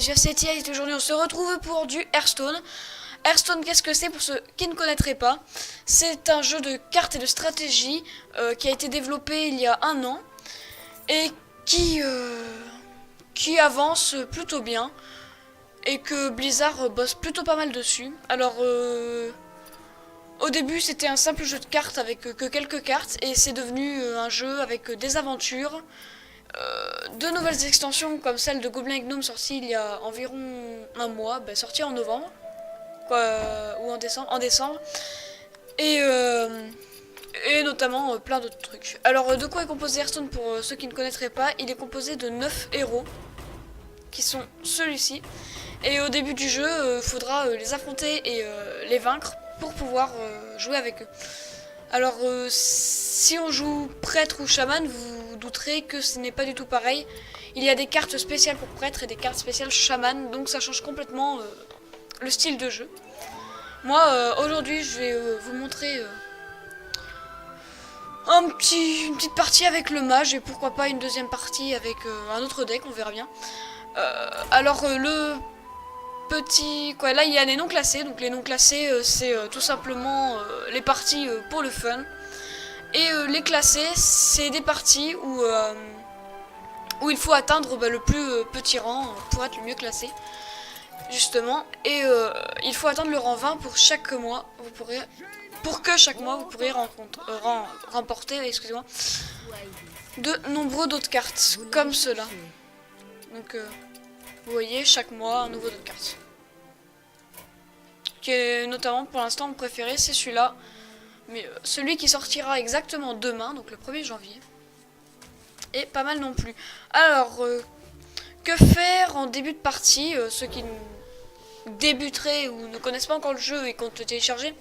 Asia Setia et aujourd'hui on se retrouve pour du Hearthstone. Hearthstone, qu'est-ce que c'est pour ceux qui ne connaîtraient pas? C'est un jeu de cartes et de stratégie qui a été développé il y a un an et qui avance plutôt bien et que Blizzard bosse plutôt pas mal dessus. Alors au début c'était un simple jeu de cartes avec que quelques cartes et c'est devenu un jeu avec des aventures. De nouvelles extensions comme celle de Goblin et Gnome sortie il y a environ un mois, sortie en novembre ou en décembre et notamment plein d'autres trucs. Alors de quoi est composé Hearthstone pour ceux qui ne connaîtraient pas? Il est composé de 9 héros qui sont celui-ci et au début du jeu il faudra les affronter et les vaincre pour pouvoir jouer avec eux. Alors si on joue prêtre ou chaman, vous douterez que ce n'est pas du tout pareil. Il y a des cartes spéciales pour prêtre et des cartes spéciales chaman, donc ça change complètement le style de jeu. Moi aujourd'hui je vais vous montrer une petite partie avec le mage et pourquoi pas une deuxième partie avec un autre deck, on verra bien. Alors le petit... là il y a les non classés, donc les non classés c'est tout simplement les parties pour le fun. Et les classés c'est des parties où il faut atteindre le plus petit rang pour être le mieux classé. Justement, et il faut atteindre le rang 20 pour chaque mois, pour que chaque mois vous pourrez remporter de nombreux d'autres cartes, comme cela. Donc vous voyez, chaque mois un nouveau lot de cartes. Qui est notamment pour l'instant mon préféré, c'est celui-là. Mais celui qui sortira exactement demain, donc le 1er janvier. Et pas mal non plus. Alors, que faire en début de partie? Ceux qui débuteraient ou ne connaissent pas encore le jeu et comptent le télécharger.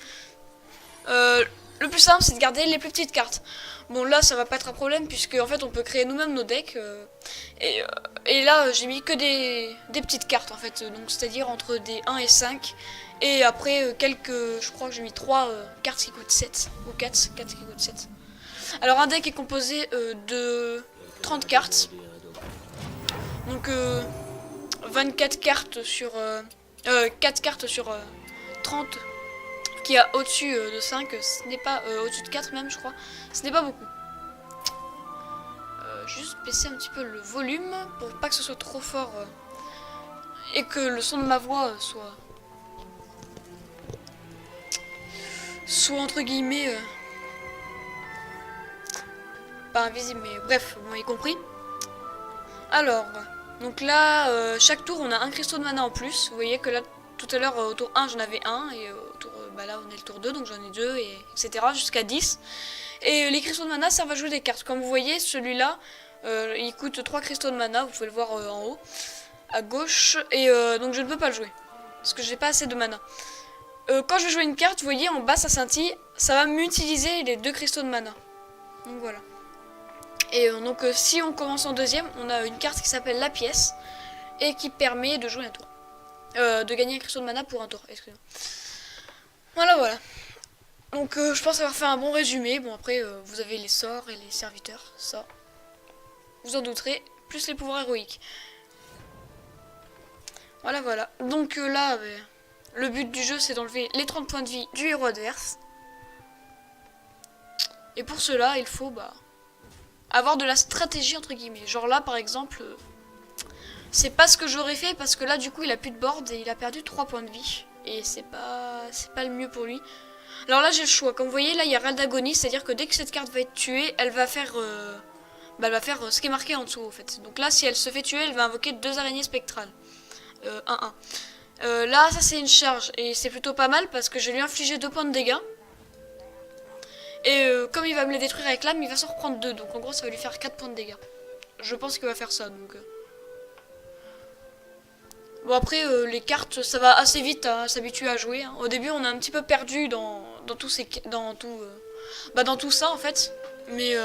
Le plus simple, c'est de garder les plus petites cartes. Bon, là, ça va pas être un problème, puisque en fait, on peut créer nous-mêmes nos decks. Et là, j'ai mis que des petites cartes, en fait. Donc, c'est-à-dire entre des 1 et 5. Et après, je crois que j'ai mis 3 cartes qui coûtent 7. Ou 4 qui coûtent 7. Alors, un deck est composé de 30 cartes. Donc, 24 cartes sur... 4 cartes sur 30 qui a au-dessus de 5, ce n'est pas au-dessus de 4 même je crois, ce n'est pas beaucoup. Juste baisser un petit peu le volume pour pas que ce soit trop fort et que le son de ma voix soit entre guillemets pas invisible, mais bref, vous m'avez compris. Alors, donc là, chaque tour on a un cristaux de mana en plus. Vous voyez que là, tout à l'heure au tour 1 j'en avais un et au tour, là on est le tour 2 donc j'en ai 2 et etc. jusqu'à 10. Et les cristaux de mana servent à jouer des cartes. Comme vous voyez, celui-là il coûte 3 cristaux de mana, vous pouvez le voir en haut à gauche. Et donc je ne peux pas le jouer parce que j'ai pas assez de mana. Quand je vais jouer une carte, vous voyez en bas ça scintille, ça va m'utiliser les 2 cristaux de mana. Donc voilà. Et donc si on commence en deuxième, on a une carte qui s'appelle la pièce et qui permet de jouer un tour. De gagner un cristaux de mana pour un tour, excusez-moi. Voilà. Donc je pense avoir fait un bon résumé. Bon après vous avez les sorts et les serviteurs, ça vous en douterez, plus les pouvoirs héroïques. Voilà. Donc là, le but du jeu c'est d'enlever les 30 points de vie du héros adverse. Et pour cela il faut avoir de la stratégie entre guillemets. Genre là par exemple, c'est pas ce que j'aurais fait parce que là du coup il a plus de board et il a perdu 3 points de vie. Et c'est pas le mieux pour lui. Alors là j'ai le choix. Comme vous voyez là il y a Râle d'Agonie, c'est-à-dire que dès que cette carte va être tuée, elle va faire ce qui est marqué en dessous en fait. Donc là si elle se fait tuer, elle va invoquer 2 araignées spectrales. 1-1. Là ça c'est une charge et c'est plutôt pas mal parce que je vais lui infliger 2 points de dégâts. Et comme il va me les détruire avec l'âme, il va s'en reprendre 2. Donc en gros ça va lui faire 4 points de dégâts. Je pense qu'il va faire ça donc... Bon après les cartes ça va assez vite à s'habituer à jouer. Au début on est un petit peu perdu dans tout ça en fait. Mais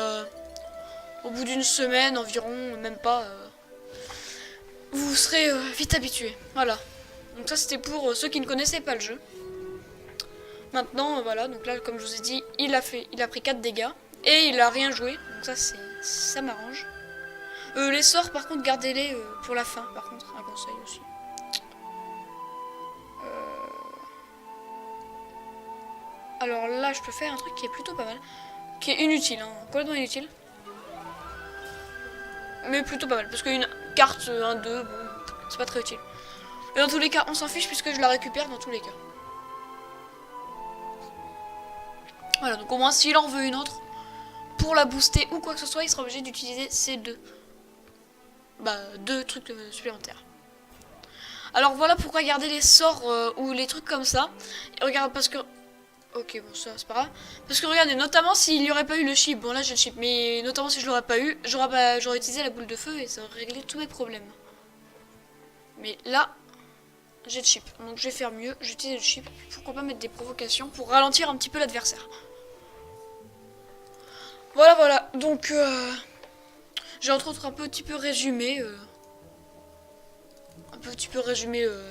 au bout d'une semaine environ, même pas, vous serez vite habitué. Voilà. Donc ça c'était pour ceux qui ne connaissaient pas le jeu. Maintenant voilà, donc là comme je vous ai dit, il a pris 4 dégâts et il a rien joué. Donc ça m'arrange. Les sorts par contre gardez-les pour la fin par contre, un conseil aussi. Alors là, je peux faire un truc qui est plutôt pas mal. Qui est inutile, hein, complètement inutile. Mais plutôt pas mal, parce qu'une carte 1-2, bon, c'est pas très utile. Et dans tous les cas, on s'en fiche puisque je la récupère dans tous les cas. Voilà, donc au moins s'il en veut une autre, pour la booster ou quoi que ce soit, il sera obligé d'utiliser ces deux trucs supplémentaires. Alors voilà pourquoi garder les sorts ou les trucs comme ça. Et regarde, parce que... Ok, bon, ça c'est pas grave. Parce que regardez, notamment s'il n'y aurait pas eu le chip, bon là j'ai le chip, mais notamment si je l'aurais pas eu, j'aurais utilisé la boule de feu et ça aurait réglé tous mes problèmes. Mais là, j'ai le chip, donc je vais faire mieux, j'utilise le chip. Pourquoi pas mettre des provocations pour ralentir un petit peu l'adversaire. Voilà, donc j'ai entre autres un petit peu résumé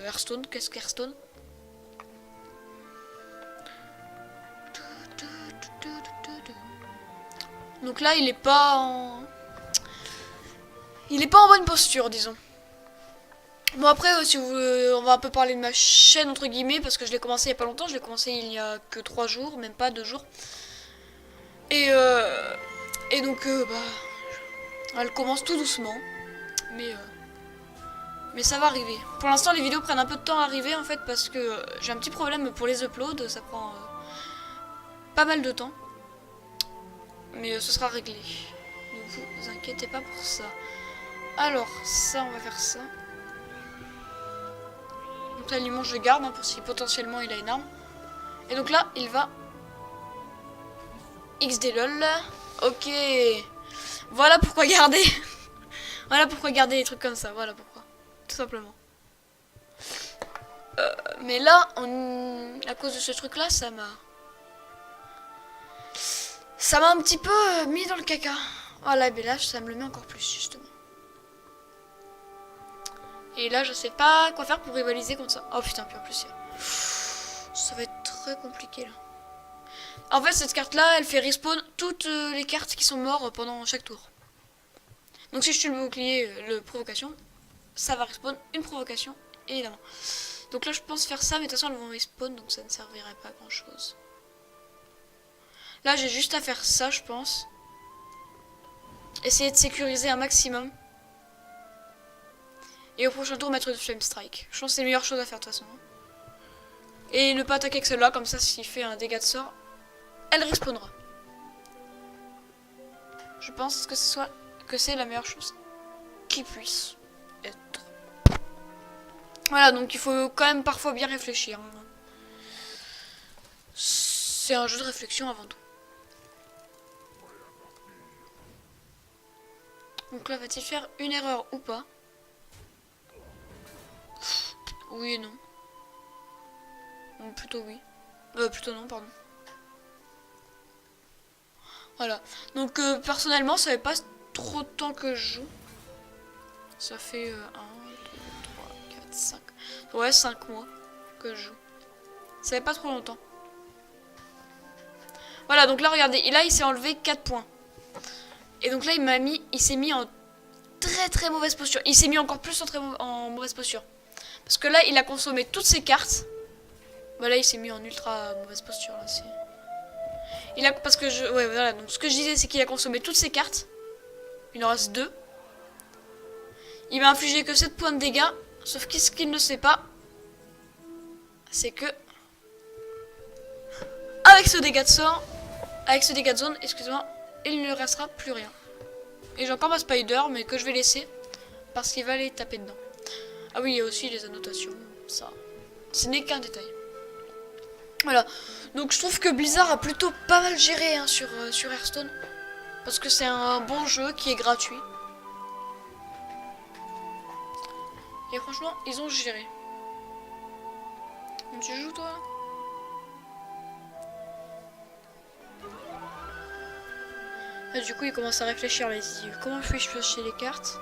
Hearthstone. Qu'est-ce qu'Hearthstone? Donc là, il est pas en bonne posture, disons. Bon après, si vous on va un peu parler de ma chaîne entre guillemets parce que je l'ai commencé il y a pas longtemps. Je l'ai commencé il y a que 3 jours, même pas 2 jours. Et donc elle commence tout doucement, mais ça va arriver. Pour l'instant, les vidéos prennent un peu de temps à arriver en fait parce que j'ai un petit problème pour les uploads. Ça prend pas mal de temps. Mais ce sera réglé. Ne vous inquiétez pas pour ça. Alors, ça, on va faire ça. Donc là, l'immense, je garde, hein, pour si potentiellement il a une arme. Et donc là, il va... XD lol. Ok. Voilà pourquoi garder. Voilà pourquoi garder les trucs comme ça. Voilà pourquoi. Tout simplement. Mais là, à cause de ce truc-là, ça m'a un petit peu mis dans le caca. Voilà, mais là, ça me le met encore plus, justement. Et là, je sais pas quoi faire pour rivaliser contre ça. Oh putain, puis en plus, ça va être très compliqué, là. En fait, cette carte-là, elle fait respawn toutes les cartes qui sont mortes pendant chaque tour. Donc si je tue le bouclier, le provocation, ça va respawn une provocation, évidemment. Donc là, je pense faire ça, mais de toute façon, elles vont respawn, donc ça ne servirait pas à grand-chose. Là, j'ai juste à faire ça, je pense. Essayer de sécuriser un maximum. Et au prochain tour, mettre une Flame Strike. Je pense que c'est la meilleure chose à faire de toute façon. Et ne pas attaquer avec celle-là, comme ça, s'il fait un dégât de sort, elle respawnera. Je pense que c'est la meilleure chose qui puisse être. Voilà, donc il faut quand même parfois bien réfléchir. C'est un jeu de réflexion avant tout. Donc là, va-t-il faire une erreur ou pas? Oui et non. Plutôt oui. Plutôt non, pardon. Voilà. Donc personnellement, ça fait pas trop de temps que je joue. Ça fait 1, 2, 3, 4, 5. Ouais, 5 mois que je joue. Ça fait pas trop longtemps. Voilà, donc là, regardez. Et là, il s'est enlevé 4 points. Et donc là, il s'est mis en très mauvaise posture. Il s'est mis encore plus en mauvaise posture. Parce que là, il a consommé toutes ses cartes. Bah là, il s'est mis en ultra mauvaise posture. Là, parce que ouais, voilà. Donc ce que je disais, c'est qu'il a consommé toutes ses cartes. Il en reste 2. Il m'a infligé que 7 points de dégâts. Sauf que ce qu'il ne sait pas, c'est que avec ce dégât de sort, avec ce dégât de zone, excusez-moi, il ne restera plus rien. Et j'ai encore ma spider, mais que je vais laisser parce qu'il va aller taper dedans. Ah oui, il y a aussi les annotations. Ça, ce n'est qu'un détail. Voilà. Donc je trouve que Blizzard a plutôt pas mal géré hein, sur Hearthstone. Parce que c'est un bon jeu qui est gratuit. Et franchement, ils ont géré. Tu joues toi? Et du coup, il commence à réfléchir là. Il se dit comment puis-je piocher les cartes?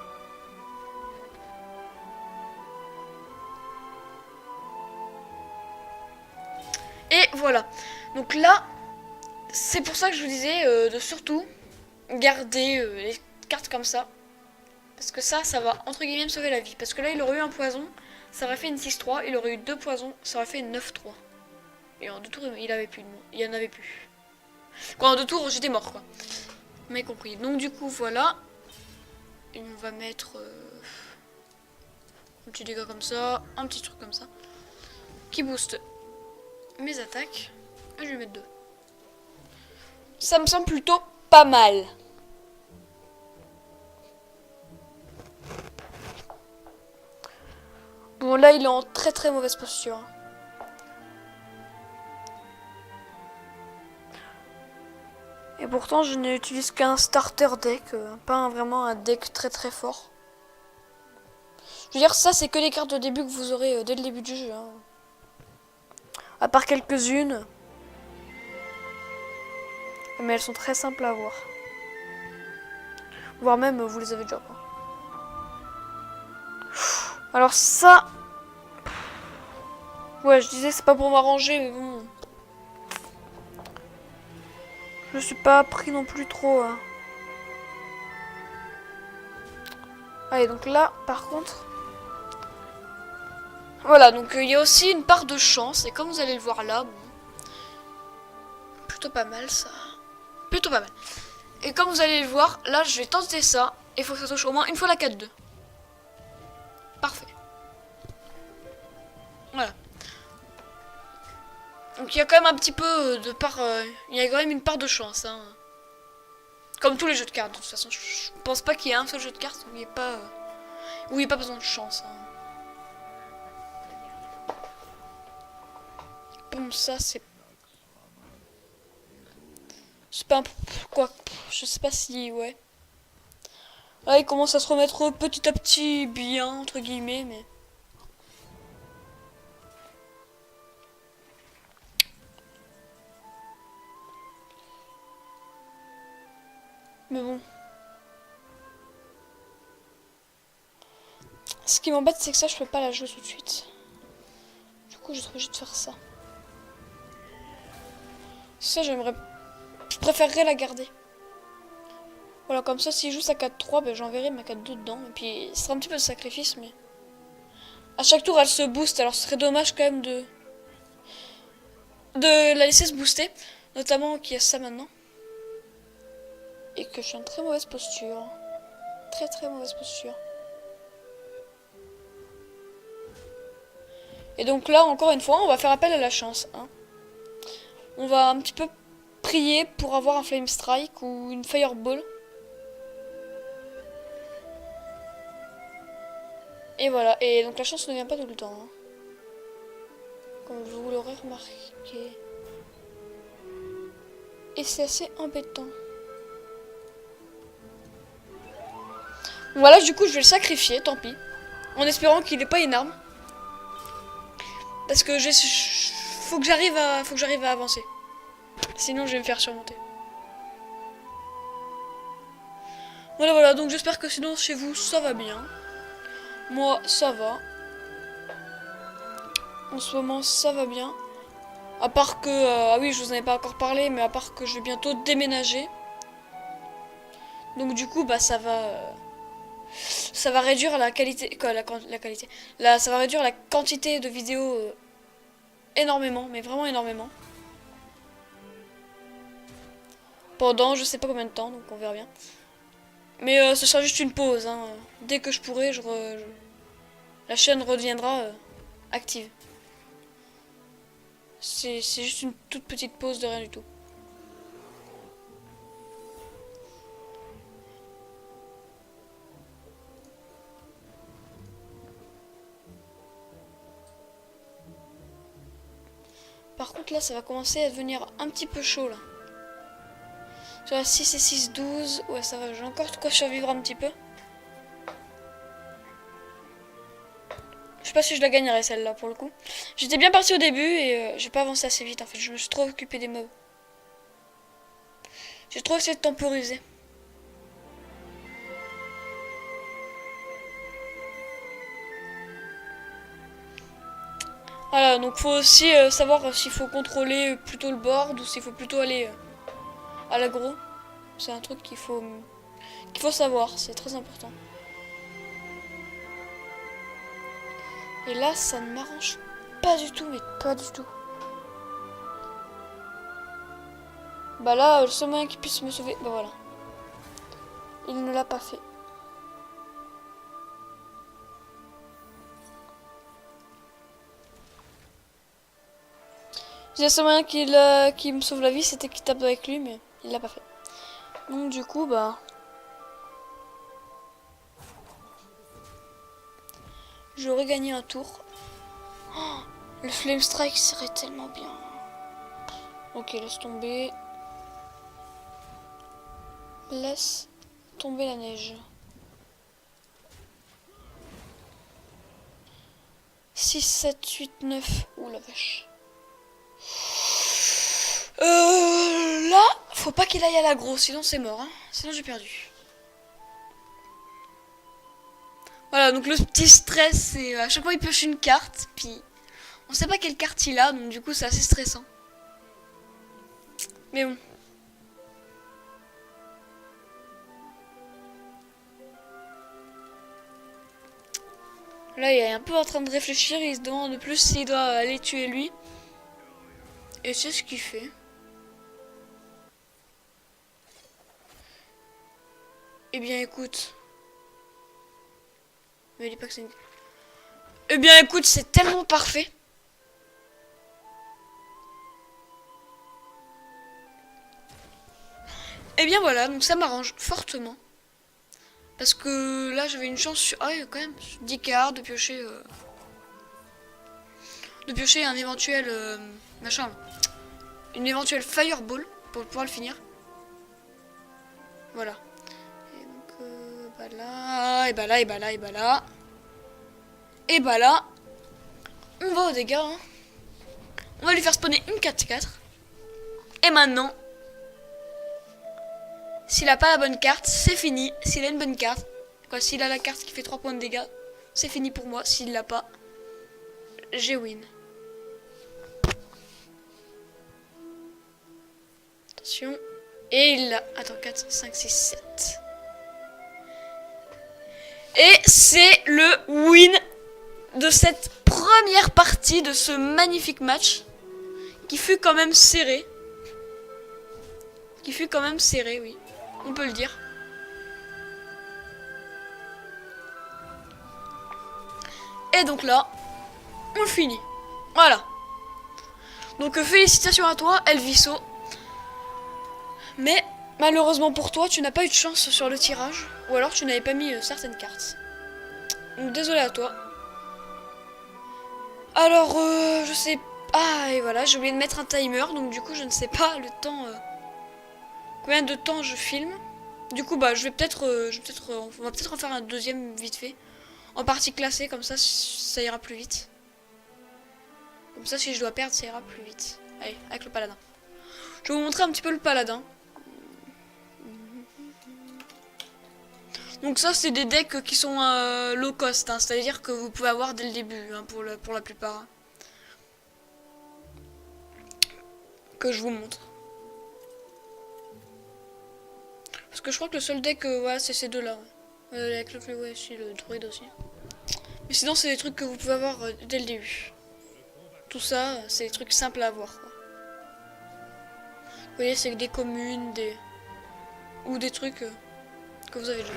Et voilà. Donc là, c'est pour ça que je vous disais de surtout garder les cartes comme ça. Parce que ça va entre guillemets me sauver la vie. Parce que là, il aurait eu un poison, ça aurait fait une 6-3. Il aurait eu 2 poisons, ça aurait fait une 9-3. Et en 2 tours, il avait plus de moi. Il y en avait plus. Quoi, en 2 tours, j'étais mort, quoi. Vous m'avez compris. Donc, du coup, voilà. Et on va mettre un petit dégât comme ça. Un petit truc comme ça. Qui booste mes attaques. Et je vais mettre 2. Ça me semble plutôt pas mal. Bon, là, il est en très très mauvaise posture. Et pourtant, je n'utilise qu'un starter deck, pas vraiment un deck très très fort. Je veux dire, ça, c'est que les cartes de début que vous aurez dès le début du jeu. Hein. À part quelques-unes. Mais elles sont très simples à avoir. Voire même, vous les avez déjà. Quoi. Alors ça... Ouais, je disais, c'est pas pour m'arranger, mais bon... Je suis pas pris non plus trop. Allez, donc là, par contre... Voilà, donc il y a aussi une part de chance. Et comme vous allez le voir là, bon... Plutôt pas mal, ça. Plutôt pas mal. Et comme vous allez le voir, là, je vais tenter ça. Et il faut que ça touche au moins une fois la 4-2. Parfait. Voilà. Donc il y a quand même un petit peu de part... il y a quand même une part de chance. Hein. Comme tous les jeux de cartes, de toute façon. Je pense pas qu'il y ait un seul jeu de cartes où il n'y ait pas... où il n'y ait pas besoin de chance. Hein. Bon, ça, c'est... C'est pas un... Quoi? Je sais pas si... Ouais. Là, il commence à se remettre petit à petit bien, entre guillemets, mais... Mais bon. Ce qui m'embête, c'est que ça, je peux pas la jouer tout de suite. Du coup, je suis obligée de faire ça. Ça, j'aimerais... Je préférerais la garder. Voilà, comme ça, s'il joue sa 4-3, ben, j'enverrai ma 4-2 dedans. Et puis, ce sera un petit peu de sacrifice, mais... À chaque tour, elle se booste, alors ce serait dommage quand même de la laisser se booster. Notamment qu'il y a ça maintenant. Et que je suis en très mauvaise posture. Très très mauvaise posture. Et donc là, encore une fois, on va faire appel à la chance. Hein. On va un petit peu prier pour avoir un Flame Strike ou une Fireball. Et voilà, et donc la chance ne vient pas tout le temps. Hein. Comme vous l'aurez remarqué. Et c'est assez embêtant. Voilà, du coup, je vais le sacrifier, tant pis. En espérant qu'il n'ait pas une arme. Parce que faut que j'arrive à avancer. Sinon, je vais me faire surmonter. Voilà, voilà, donc j'espère que sinon, chez vous, ça va bien. Moi, ça va. En ce moment, ça va bien. À part que... ah oui, je vous en ai pas encore parlé, mais à part que je vais bientôt déménager. Donc du coup, bah ça va réduire la qualité... Quoi, la qualité. Là, ça va réduire la quantité de vidéos énormément, mais vraiment énormément. Pendant je sais pas combien de temps, donc on verra bien. Mais ce sera juste une pause. Hein. Dès que je pourrai, la chaîne redeviendra active. C'est juste une toute petite pause de rien du tout. Par contre là ça va commencer à devenir un petit peu chaud là. Sur la 6 et 6, 12. Ouais ça va, j'ai encore de quoi survivre un petit peu. Je sais pas si je la gagnerai celle-là pour le coup. J'étais bien parti au début et j'ai pas avancé assez vite en fait. Je me suis trop occupé des mobs. J'ai trop essayé de temporiser. Voilà, donc faut aussi savoir s'il faut contrôler plutôt le board ou s'il faut plutôt aller à l'aggro. C'est un truc qu'il faut savoir, c'est très important. Et là, ça ne m'arrange pas du tout, mais pas du tout. Bah là, le seul moyen qu'il puisse me sauver... Bah voilà. Il ne l'a pas fait. Le seul moyen qu'il me sauve la vie, c'était qu'il tape avec lui, mais il l'a pas fait. Donc du coup, bah... j'aurais gagné un tour. Oh, le Flame Strike serait tellement bien. Ok, laisse tomber. Laisse tomber la neige. 6, 7, 8, 9. Ouh la vache. Là, faut pas qu'il aille à l'aggro, sinon c'est mort. Hein. Sinon j'ai perdu. Voilà, donc le petit stress, c'est à chaque fois il pioche une carte, puis on sait pas quelle carte il a, donc du coup c'est assez stressant. Mais bon. Là, il est un peu en train de réfléchir, il se demande de plus s'il doit aller tuer lui. Et c'est ce qu'il fait. Eh bien écoute. Mais dis pas que c'est une... Eh bien écoute, c'est tellement parfait. Eh bien voilà, donc ça m'arrange fortement. Parce que là j'avais une chance sur... Ah oui, quand même, 10 cartes de piocher... De piocher un éventuel... machin. Une éventuelle fireball pour pouvoir le finir. Voilà. Et donc bah là, et bah là, et bah là, et bah là. Et bah là, on va aux dégâts. Hein. On va lui faire spawner une 4-4. Et maintenant, s'il a pas la bonne carte, c'est fini. S'il a une bonne carte, quoi, s'il a la carte qui fait 3 points de dégâts, c'est fini pour moi. S'il l'a pas, j'ai win. Attention. Et il a... Attends, 4, 5, 6, 7. Et c'est le win de cette première partie de ce magnifique match. Qui fut quand même serré. Qui fut quand même serré, oui. On peut le dire. Et donc là, on le finit. Voilà. Donc félicitations à toi, Elviso. Mais malheureusement pour toi, tu n'as pas eu de chance sur le tirage. Ou alors tu n'avais pas mis certaines cartes. Donc désolé à toi. Alors, je sais... Ah, et voilà, j'ai oublié de mettre un timer. Donc du coup, je ne sais pas le temps... combien de temps je filme. Du coup, bah, je vais peut-être... on va peut-être en faire un deuxième vite fait. En partie classée, comme ça ira plus vite. Comme ça, si je dois perdre, ça ira plus vite. Allez, avec le paladin. Je vais vous montrer un petit peu le paladin. Donc ça, c'est des decks qui sont low cost. Hein, c'est-à-dire que vous pouvez avoir dès le début, hein, pour la plupart. Hein. Que je vous montre. Parce que je crois que le seul deck, ouais, c'est ces deux-là. Avec le ouais, si, le druide aussi. Mais sinon, c'est des trucs que vous pouvez avoir dès le début. Tout ça, c'est des trucs simples à avoir. Quoi. Vous voyez, c'est des communes, ou des trucs que vous avez déjà.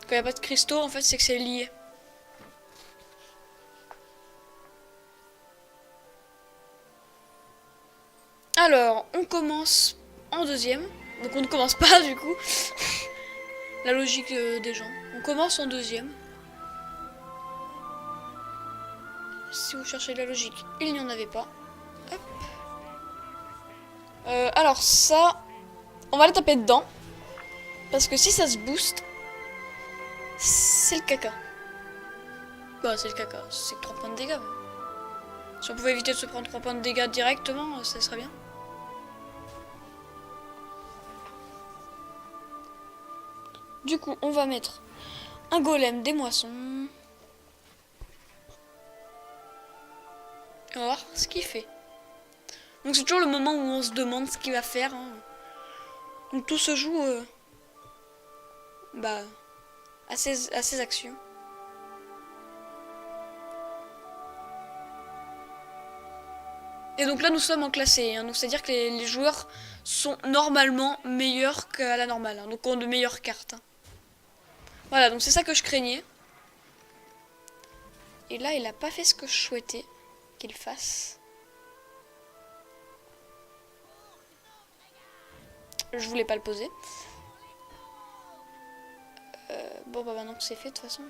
Quand il n'y a pas de cristaux, en fait, c'est que c'est lié. Alors, on commence en deuxième. Donc on ne commence pas, du coup. La logique des gens. On commence en deuxième. Si vous cherchez la logique, il n'y en avait pas. Hop. Alors ça, on va le taper dedans. Parce que si ça se booste, c'est le caca. Bah c'est le caca, c'est 3 points de dégâts. Si on pouvait éviter de se prendre 3 points de dégâts directement, ça serait bien. Du coup, on va mettre un golem des moissons. On va voir ce qu'il fait. Donc c'est toujours le moment où on se demande ce qu'il va faire. Hein. Donc tout se joue bah, à ses actions. Et donc là, nous sommes en classe C, hein, donc c'est-à-dire que les joueurs sont normalement meilleurs qu'à la normale, hein, donc ont de meilleures cartes. Hein. Voilà, donc c'est ça que je craignais. Et là, il a pas fait ce que je souhaitais qu'il fasse. Je voulais pas le poser. Bon, bah maintenant que c'est fait, de toute façon.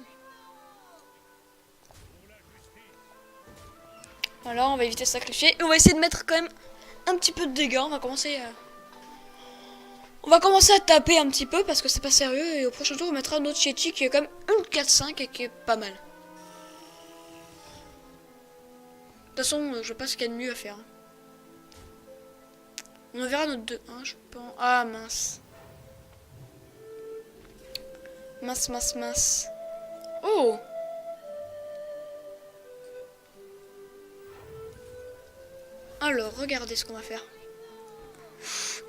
Voilà, on va éviter de sacrifier. Et on va essayer de mettre quand même un petit peu de dégâts. On va commencer à taper un petit peu parce que c'est pas sérieux. Et au prochain tour, on mettra notre Yeti qui est quand même une 4-5 et qui est pas mal. De toute façon, je sais pas ce qu'il y a de mieux à faire. On verra notre 2-1, je pense. Ah, mince. Mince, mince, mince. Oh! Alors, regardez ce qu'on va faire.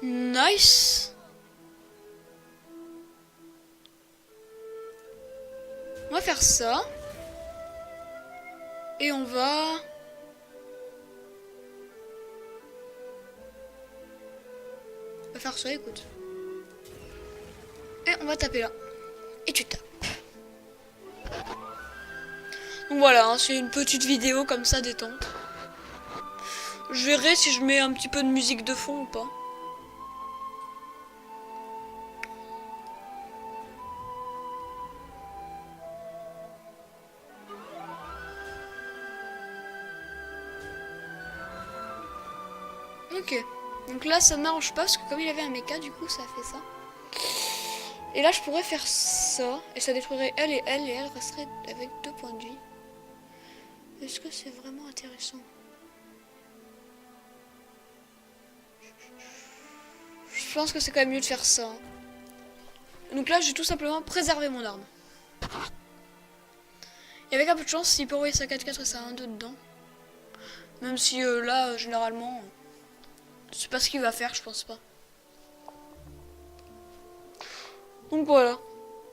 Nice! On va faire ça. Et on va... faire ça, écoute. Et on va taper là. Et tu tapes. Donc voilà, hein, c'est une petite vidéo comme ça détente. Je verrai si je mets un petit peu de musique de fond ou pas. Ok. Donc là, ça n'arrange pas parce que comme il avait un mecha, du coup, ça a fait ça. Et là, je pourrais faire ça. Et ça détruirait elle et elle resterait avec 2 points de vie. Est-ce que c'est vraiment intéressant? Je pense que c'est quand même mieux de faire ça. Donc là, je vais tout simplement préserver mon arme. Et avec un peu de chance, il peut envoyer sa 4-4 et sa 1-2 dedans. Même si là, généralement, c'est pas ce qu'il va faire, je pense pas. Donc voilà.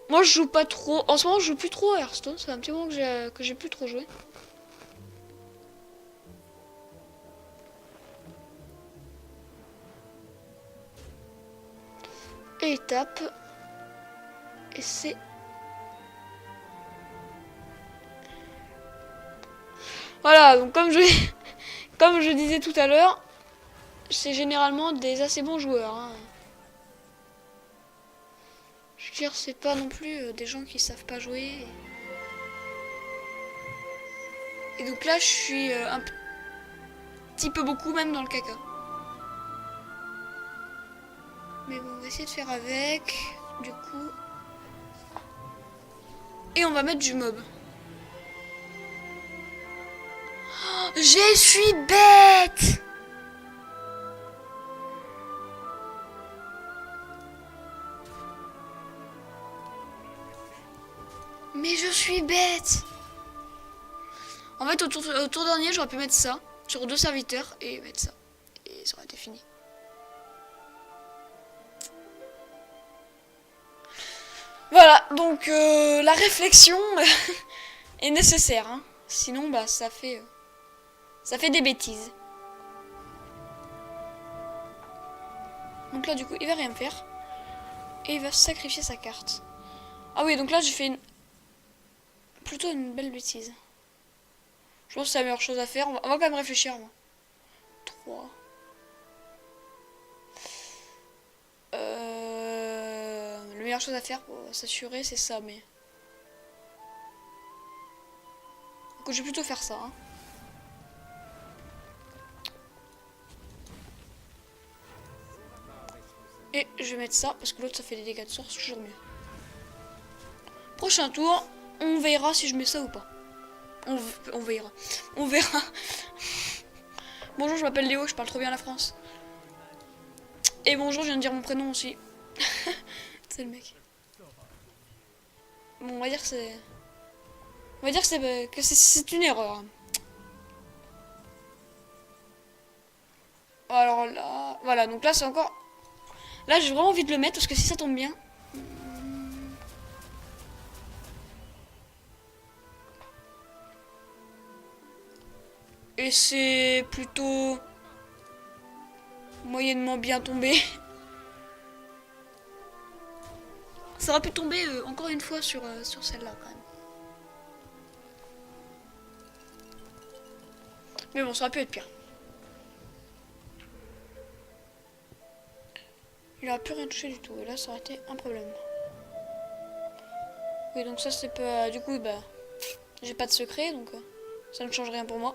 Moi, je joue pas trop. En ce moment, je joue plus trop à Hearthstone. C'est un petit moment que j'ai plus trop joué. Et il tape. Et c'est... Voilà, donc comme je disais tout à l'heure, c'est généralement des assez bons joueurs. Hein. Je veux dire, c'est pas non plus des gens qui savent pas jouer. Et donc là, je suis un petit peu beaucoup même dans le caca. Mais bon, on va essayer de faire avec, du coup. Et on va mettre du mob. Oh, je suis bête! Mais je suis bête! En fait, au tour dernier, j'aurais pu mettre ça sur 2 serviteurs et mettre ça. Et ça aurait été fini. Voilà, donc la réflexion est nécessaire. Hein. Sinon, bah, ça fait des bêtises. Donc là, du coup, il va rien faire. Et il va sacrifier sa carte. Ah oui, donc là, j'ai fait plutôt une belle bêtise. Je pense que c'est la meilleure chose à faire. On va quand même réfléchir. Moi. 3. La meilleure chose à faire pour s'assurer, c'est ça, mais... Donc, je vais plutôt faire ça. Hein. Et je vais mettre ça, parce que l'autre, ça fait des dégâts de sort, c'est toujours mieux. Prochain tour, on verra si je mets ça ou pas. On verra. On verra. Bonjour, je m'appelle Léo, je parle trop bien la France. Et bonjour, je viens de dire mon prénom aussi. C'est le mec. Bon, on va dire que c'est... On va dire que c'est une erreur. Alors là... Voilà, donc là c'est encore... Là j'ai vraiment envie de le mettre parce que si ça tombe bien... Et c'est plutôt moyennement bien tombé. Ça aurait pu tomber encore une fois sur celle-là quand même. Mais bon, ça aurait pu être pire. Il aurait pu rien toucher du tout. Et là, ça aurait été un problème. Oui, donc ça, c'est pas... Du coup, bah... J'ai pas de secret, donc... ça ne change rien pour moi.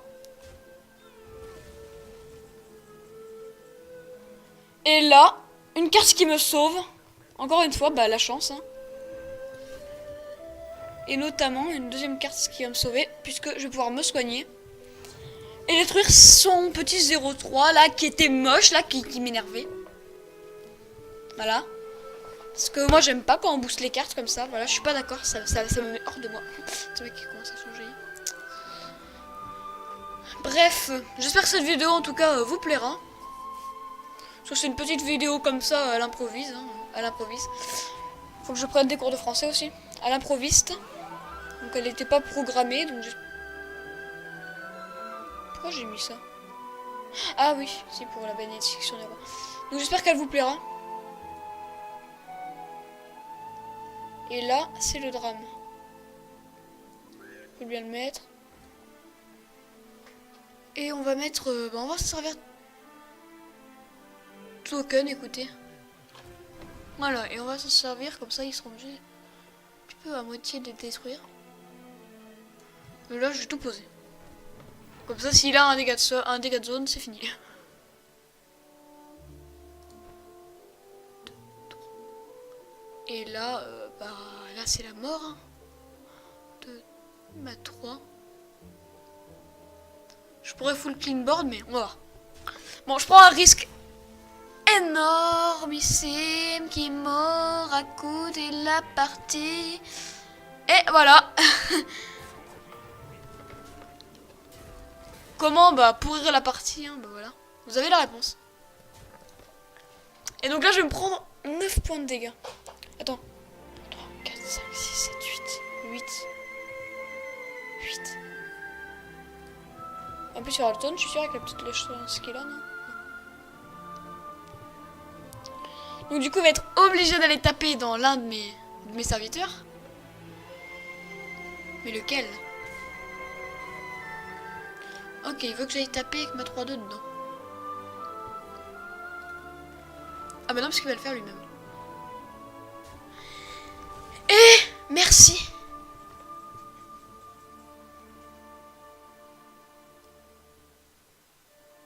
Et là, une carte qui me sauve. Encore une fois, bah la chance. Hein. Et notamment, une deuxième carte qui va me sauver, puisque je vais pouvoir me soigner. Et détruire son petit 0-3, là, qui était moche, là, qui m'énervait. Voilà. Parce que moi, j'aime pas quand on booste les cartes comme ça. Voilà, je suis pas d'accord, ça me met hors de moi. C'est vrai qu'il commence à changer. Bref, j'espère que cette vidéo, en tout cas, vous plaira. Parce que c'est une petite vidéo comme ça, à l'improvise. Hein, à l'improvise. Faut que je prenne des cours de français aussi. À l'improviste. Donc elle n'était pas programmée. Donc pourquoi j'ai mis ça? Ah oui, c'est pour la bénédiction des rois. Donc j'espère qu'elle vous plaira. Et là, c'est le drame. Je vais bien le mettre. Et on va mettre... on va se servir... token, écoutez. Voilà, et on va s'en servir, comme ça ils seront obligés un petit peu à moitié de détruire. Et là, je vais tout poser. Comme ça, s'il a un dégât de zone, c'est fini. Et là, là c'est la mort. Hein. 2, 3. Je pourrais full clean board, mais on va voir. Bon, je prends un risque énormissime qui mord à coup de la partie. Et voilà. Comment pourrir la partie, hein, voilà. Vous avez la réponse. Et donc là, je vais me prendre 9 points de dégâts. Attends. 3, 4, 5, 6, 7, 8. 8. En plus, il y aura le tonne, je suis sûr, avec la petite lèche qu'il a, non? Donc du coup, il va être obligé d'aller taper dans l'un de mes serviteurs. Mais lequel? Ok, il veut que j'aille taper avec ma 3-2 dedans. Ah bah non, parce qu'il va le faire lui-même. Et merci.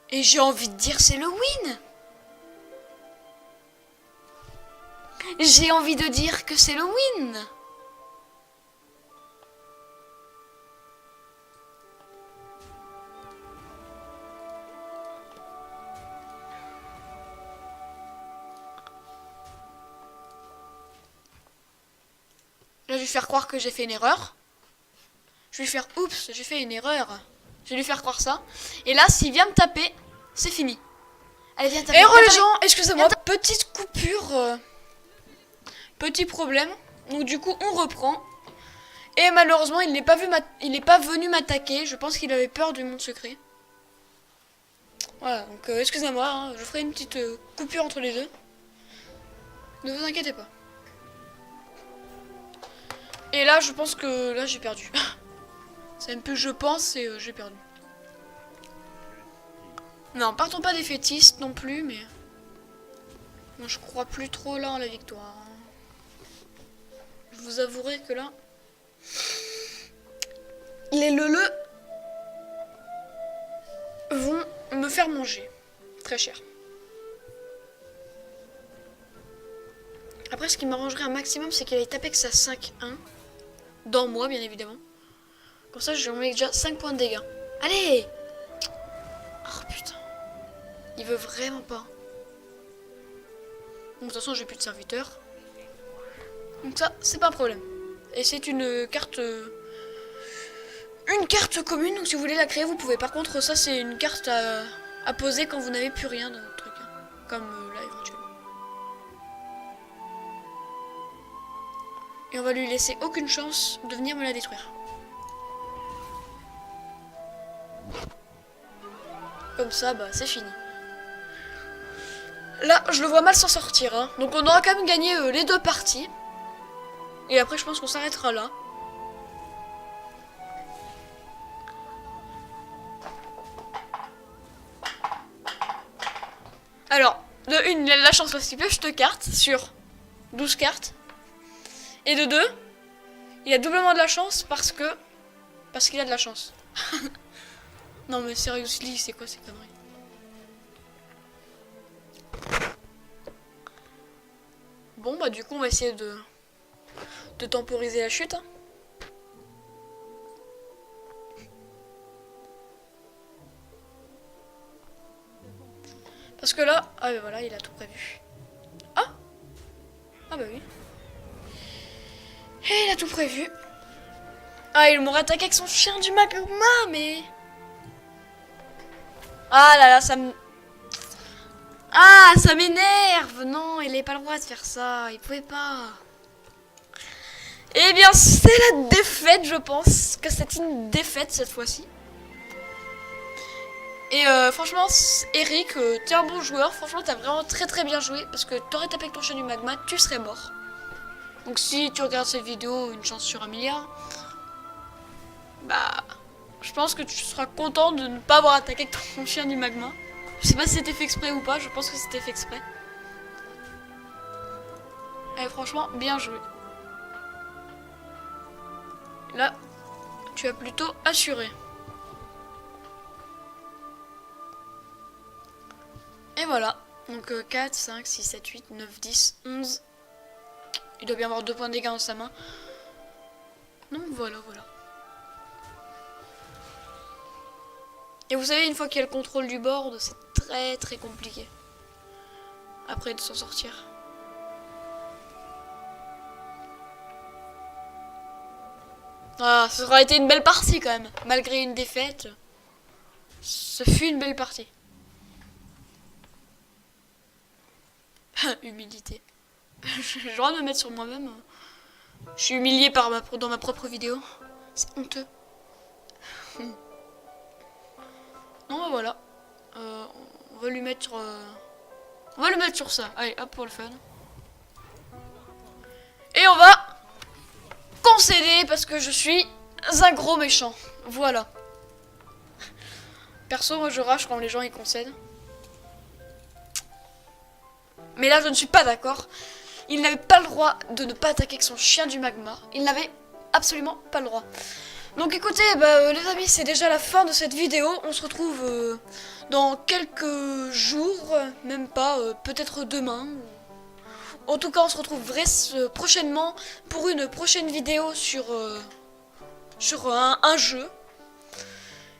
Et j'ai envie de dire c'est le win. J'ai envie de dire que c'est le win. Là, je vais faire croire que j'ai fait une erreur. Je vais faire oups, j'ai fait une erreur. Je vais lui faire croire ça. Et là, s'il vient me taper, c'est fini. Allez, viens taper. Et les gens, excusez-moi, petite coupure. Petit problème. Donc du coup, on reprend. Et malheureusement, il n'est pas venu m'attaquer. Je pense qu'il avait peur du monde secret. Voilà, donc excusez-moi, hein, je ferai une petite coupure entre les deux. Ne vous inquiétez pas. Et là, je pense que là, j'ai perdu. C'est un peu je pense et j'ai perdu. Non, partons pas défaitistes non plus, mais... Moi, je crois plus trop là en la victoire. Je vous avouerai que là... Les leleux vont me faire manger. Très cher. Après, ce qui m'arrangerait un maximum, c'est qu'il aille taper que ça 5-1. Dans moi, bien évidemment. Comme ça, je mets déjà 5 points de dégâts. Allez! Oh putain. Il veut vraiment pas. Donc, de toute façon, j'ai plus de serviteurs. Donc ça, c'est pas un problème. Et c'est une carte... Une carte commune, donc si vous voulez la créer, vous pouvez. Par contre, ça, c'est une carte à poser quand vous n'avez plus rien dans votre truc. Hein. Comme là, éventuellement. Et on va lui laisser aucune chance de venir me la détruire. Comme ça, c'est fini. Là, je le vois mal s'en sortir. Hein. Donc on aura quand même gagné les 2 parties. Et après, je pense qu'on s'arrêtera là. Alors, de une, il a de la chance parce qu'il pioche 2 cartes sur 12 cartes. Et de 2, il a doublement de la chance parce qu'il a de la chance. Non mais seriously, c'est quoi ces conneries? Bon bah du coup on va essayer de temporiser la chute. Hein. Parce que là, ah ben voilà, il a tout prévu. Ah bah oui. Et il a tout prévu. Ah, il m'aurait attaqué avec son chien du magma, mais... Ah là là, ça me... Ah, ça m'énerve. Non, il n'avait pas le droit de faire ça. Il pouvait pas. Eh bien, c'est la défaite, je pense. Que c'est une défaite cette fois-ci. Et franchement, Eric, t'es un bon joueur. Franchement, t'as vraiment très très bien joué. Parce que t'aurais tapé avec ton chien du magma, tu serais mort. Donc si tu regardes cette vidéo, une chance sur 1 milliard, bah, je pense que tu seras content de ne pas avoir attaqué avec ton chien du magma. Je sais pas si c'était fait exprès ou pas, je pense que c'était fait exprès. Et franchement, bien joué. Là, tu as plutôt assuré. Et voilà. Donc 4, 5, 6, 7, 8, 9, 10, 11. Il doit bien avoir 2 points de dégâts dans sa main. Donc voilà, voilà. Et vous savez, une fois qu'il y a le contrôle du board, c'est très très compliqué. Après de s'en sortir. Ah, ça aurait été une belle partie quand même. Malgré une défaite, ce fut une belle partie. Humilité. J'ai le droit de me mettre sur moi-même. Je suis humilié dans ma propre vidéo. C'est honteux. Non, bah voilà. On va lui mettre... On va le mettre sur ça. Allez, hop, pour le fun. Et on va concéder parce que je suis un gros méchant. Voilà. Perso, moi je rage quand les gens y concèdent. Mais là, je ne suis pas d'accord. Il n'avait pas le droit de ne pas attaquer avec son chien du magma. Il n'avait absolument pas le droit. Donc écoutez, les amis, c'est déjà la fin de cette vidéo. On se retrouve dans quelques jours, même pas, peut-être demain. En tout cas, on se retrouve prochainement pour une prochaine vidéo sur un jeu.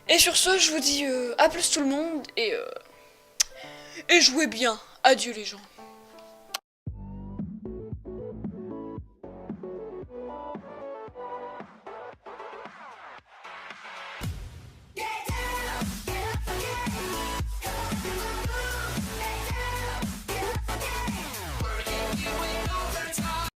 Et sur ce, je vous dis à plus tout le monde et jouez bien. Adieu les gens.